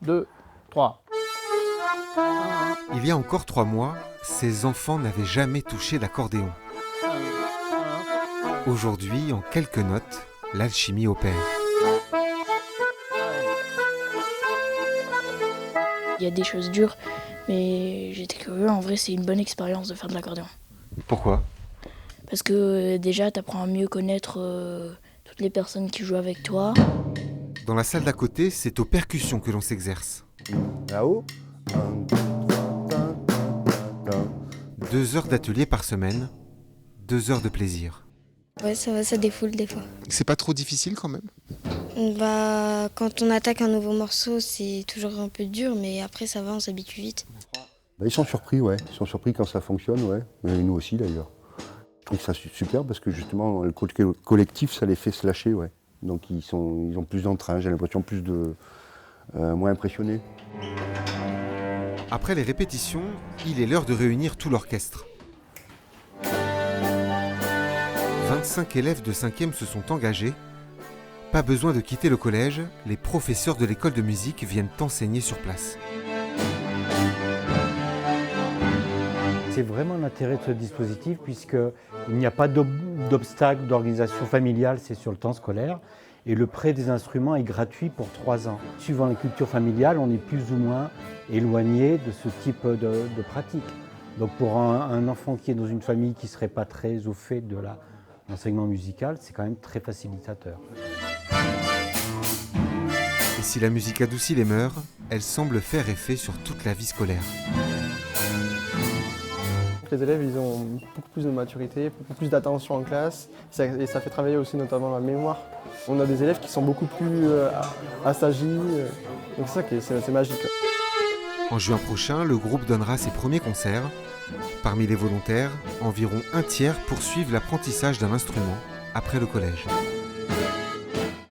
2, 3. Il y a encore 3 mois, ces enfants n'avaient jamais touché l'accordéon. Aujourd'hui, en quelques notes, l'alchimie opère. Il y a des choses dures, mais j'étais curieux. En vrai, c'est une bonne expérience de faire de l'accordéon. Pourquoi ? Parce que déjà, tu apprends à mieux connaître toutes les personnes qui jouent avec toi. Dans la salle d'à côté, c'est aux percussions que l'on s'exerce. Là-haut. 2 heures d'atelier par semaine, 2 heures de plaisir. Ouais, ça va, ça défoule des fois. C'est pas trop difficile quand même? Bah, quand on attaque un nouveau morceau, c'est toujours un peu dur, mais après ça va, on s'habitue vite. Bah, ils sont surpris, ouais. Ils sont surpris quand ça fonctionne, ouais. Et nous aussi d'ailleurs. Je trouve ça super parce que justement, le côté collectif, ça les fait se lâcher, ouais. Donc ils ont plus d'entrain, j'ai l'impression moins impressionnés. Après les répétitions, il est l'heure de réunir tout l'orchestre. 25 élèves de 5e se sont engagés. Pas besoin de quitter le collège, les professeurs de l'école de musique viennent enseigner sur place. C'est vraiment l'intérêt de ce dispositif puisqu'il n'y a pas d'obstacle d'organisation familiale, c'est sur le temps scolaire. Et le prêt des instruments est gratuit pour 3 ans. Suivant les cultures familiales, on est plus ou moins éloigné de ce type de pratique. Donc pour un enfant qui est dans une famille qui ne serait pas très au fait de l'enseignement musical, c'est quand même très facilitateur. Et si la musique adoucit les mœurs, elle semble faire effet sur toute la vie scolaire. Les élèves, ils ont beaucoup plus de maturité, beaucoup plus d'attention en classe, et ça fait travailler aussi notamment la mémoire. On a des élèves qui sont beaucoup plus assagis, donc c'est ça c'est magique. En juin prochain, le groupe donnera ses premiers concerts. Parmi les volontaires, environ un tiers poursuivent l'apprentissage d'un instrument après le collège.